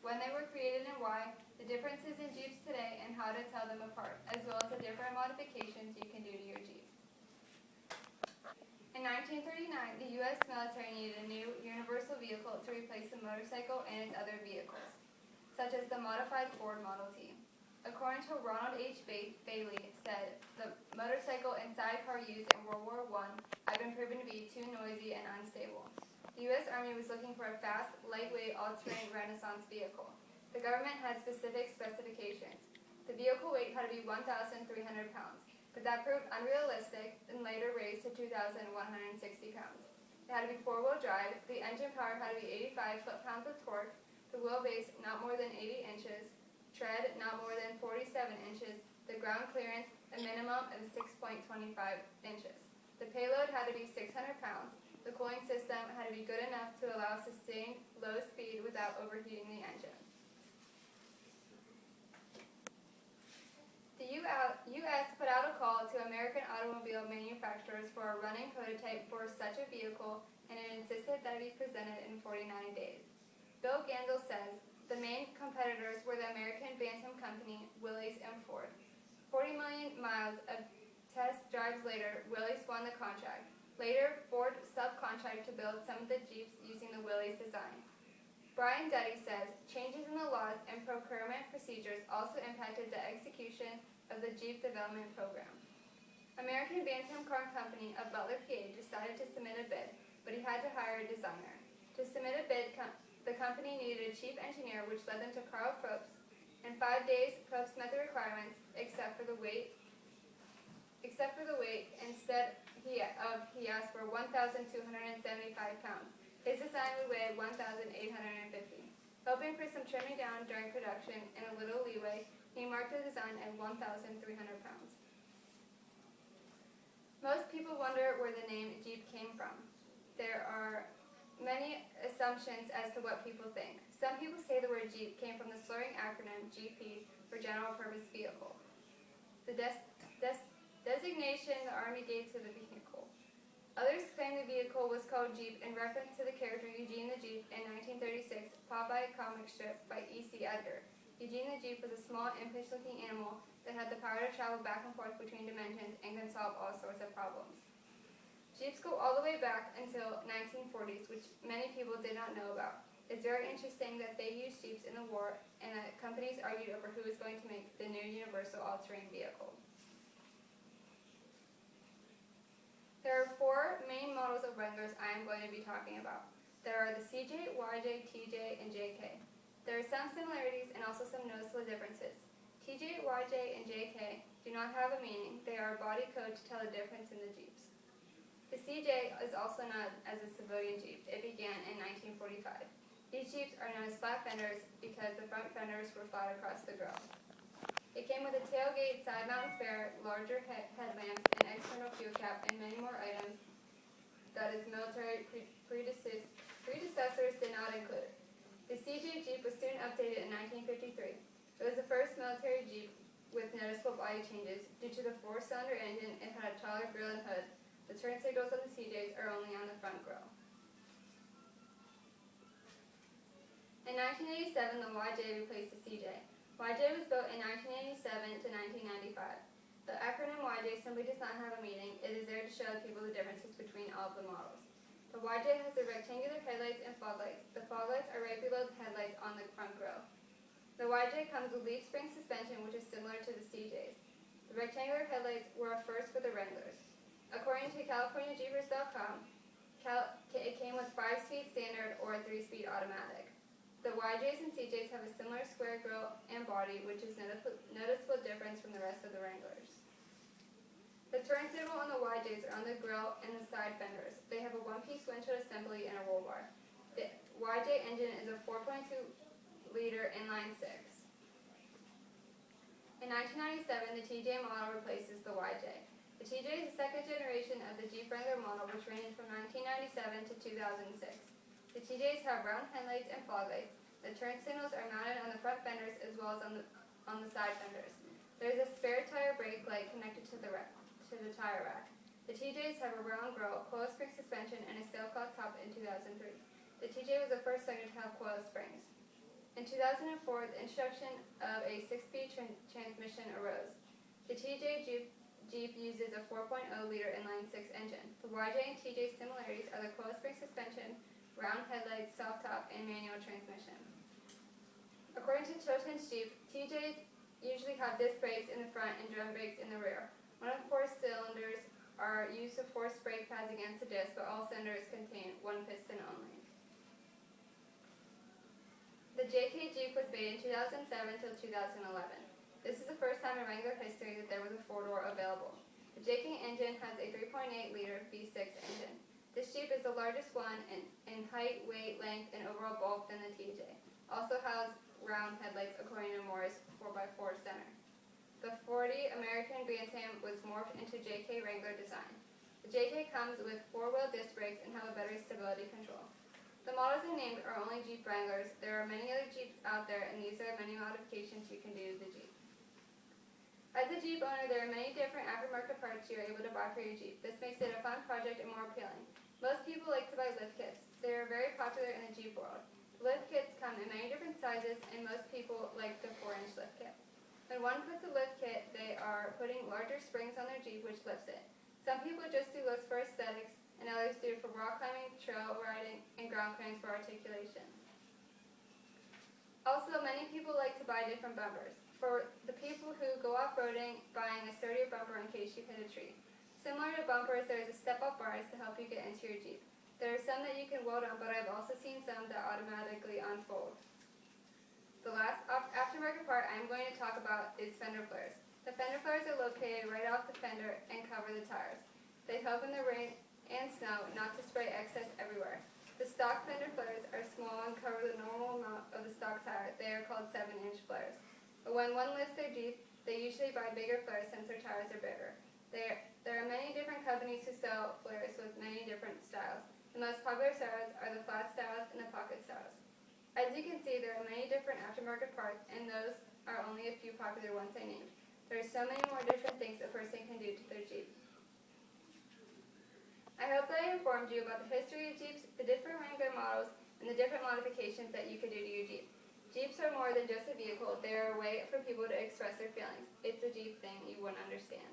when they were created and why, the differences in Jeeps today and how to tell them apart, as well as the different modifications you can do to your Jeep. In 1939, the U.S. military needed a new universal vehicle to replace the motorcycle and its other vehicles, such as the modified Ford Model T. According to Ronald H. Bailey said, the motorcycle and sidecar used in World War I had been proven to be too noisy and unstable. The U.S. Army was looking for a fast, lightweight, all-terrain Renaissance vehicle. The government had specific specifications. The vehicle weight had to be 1,300 pounds, but that proved unrealistic and later raised to 2,160 pounds. It had to be four-wheel drive, the engine power had to be 85 foot-pounds of torque, the wheelbase not more than 80 inches, tread not more than 47 inches, the ground clearance a minimum of 6.25 inches. The payload had to be 600 pounds. The cooling system had to be good enough to allow sustained low speed without overheating the engine. The U.S. put out a call to American automobile manufacturers for a running prototype for such a vehicle, and it insisted that it be presented in 49 days. Bill Gandel says, the main competitors were the American Bantam Company, Willys, and Ford. 40 million miles of test drives later, Willys won the contract. Later, Ford subcontracted to build some of the Jeeps using the Willys design. Brian Duddy says, changes in the laws and procurement procedures also impacted the execution of the Jeep development program. American Bantam Car Company of Butler, PA decided to submit a bid, but he had to hire a designer. To submit a bid, the company needed a chief engineer, which led them to Carl Probst. In 5 days, Probst met the requirements, except for the weight. Instead, he asked for 1,275 pounds. His design would weigh 1,850. Hoping for some trimming down during production and a little leeway, he marked the design at 1,300 pounds. Most people wonder where the name Jeep came from. There are many assumptions as to what people think. Some people say the word Jeep came from the slurring acronym GP for General Purpose Vehicle, the designation the Army gave to the vehicle. Others claim the vehicle was called Jeep in reference to the character Eugene the Jeep in 1936 Popeye comic strip by E.C. Edgar. Eugene the Jeep was a small, impish-looking animal that had the power to travel back and forth between dimensions and can solve all sorts of problems. Jeeps go all the way back until 1940s, which many people did not know about. It's very interesting that they used Jeeps in the war and that companies argued over who was going to make the new universal all-terrain vehicle. There are 4 main models of Wranglers I am going to be talking about. There are the CJ, YJ, TJ, and JK. There are some similarities and also some noticeable differences. TJ, YJ, and JK do not have a meaning. They are a body code to tell the difference in the Jeeps. The CJ is also known as a civilian Jeep. It began in 1945. These Jeeps are known as flat fenders because the front fenders were flat across the grille. It came with a tailgate, side-mounted spare, larger headlamps, an external fuel cap, and many more items that its military predecessors did not include. The CJ Jeep was soon updated in 1953. It was the first military Jeep with noticeable body changes. Due to the 4-cylinder engine, it had a taller grille and hood. The turn signals on the CJs are only on the front grille. In 1987, the YJ replaced the CJ. YJ was built in 1987 to 1995. The acronym YJ simply does not have a meaning. It is there to show people the differences between all of the models. The YJ has the rectangular headlights and fog lights. The fog lights are right below the headlights on the front grille. The YJ comes with leaf spring suspension, which is similar to the CJs. The rectangular headlights were a first for the Wranglers. According to CaliforniaJeepers.com, it came with 5-speed standard or a 3-speed automatic. The YJs and CJs have a similar square grille and body, which is noticeable difference from the rest of the Wranglers. The turn signal on the YJs are on the grille and the side fenders. They have a 1-piece windshield assembly and a roll bar. The YJ engine is a 4.2-liter inline-6. In 1997, the TJ model replaces the YJ. The TJ is the second generation of the Jeep Wrangler model, which ranged from 1997 to 2006. The TJs have round headlights and fog lights. The turn signals are mounted on the front fenders as well as on the side fenders. There is a spare tire brake light connected to the tire rack. The TJs have a round grille, coil spring suspension, and a sailcloth top in 2003. The TJ was the first Wrangler to have coil springs. In 2004, the introduction of a 6-speed transmission arose. The TJ Jeep uses a 4.0-liter inline-six engine. The YJ and TJ similarities are the coil spring suspension, round headlights, soft top, and manual transmission. According to Choten's Jeep, TJs usually have disc brakes in the front and drum brakes in the rear. One of the 4 cylinders are used to force brake pads against the disc, but all cylinders contain one piston only. The JK Jeep was made in 2007 till 2011. This is the first time in Wrangler history that there was a 4-door available. The JK engine has a 3.8-liter V6 engine. This Jeep is the largest one in height, weight, length, and overall bulk than the TJ. Also has round headlights according to Moore's 4x4 center. The 40 American Grand Am was morphed into JK Wrangler design. The JK comes with 4-wheel disc brakes and have a better stability control. The models I named are only Jeep Wranglers. There are many other Jeeps out there, and these are many modifications you can do to the Jeep. As a Jeep owner, there are many different aftermarket parts you are able to buy for your Jeep. This makes it a fun project and more appealing. Most people like to buy lift kits. They are very popular in the Jeep world. Lift kits come in many different sizes, and most people like the 4-inch lift kit. When one puts a lift kit, they are putting larger springs on their Jeep, which lifts it. Some people just do lifts for aesthetics, and others do for rock climbing, trail riding, and ground cranes for articulation. Also, many people like to buy different bumpers. For the people who go off-roading, buying a sturdier bumper in case you hit a tree. Similar to bumpers, there is a step-up bars to help you get into your Jeep. There are some that you can weld on, but I've also seen some that automatically unfold. The last aftermarket part I'm going to talk about is fender flares. The fender flares are located right off the fender and cover the tires. They help in the rain and snow not to spray excess everywhere. The stock fender flares are small and cover the normal amount of the stock tire. They are called 7-inch flares. But when one lifts their Jeep, they usually buy bigger flares since their tires are bigger. There are many different companies who sell flares with many different styles. The most popular styles are the flat styles and the pocket styles. As you can see, there are many different aftermarket parts, and those are only a few popular ones I named. There are so many more different things a person can do to their Jeep. I hope that I informed you about the history of Jeeps, the different Wrangler models, and the different modifications that you could do to your Jeep. Jeeps are more than just a vehicle. They are a way for people to express their feelings. It's a Jeep thing you wouldn't understand.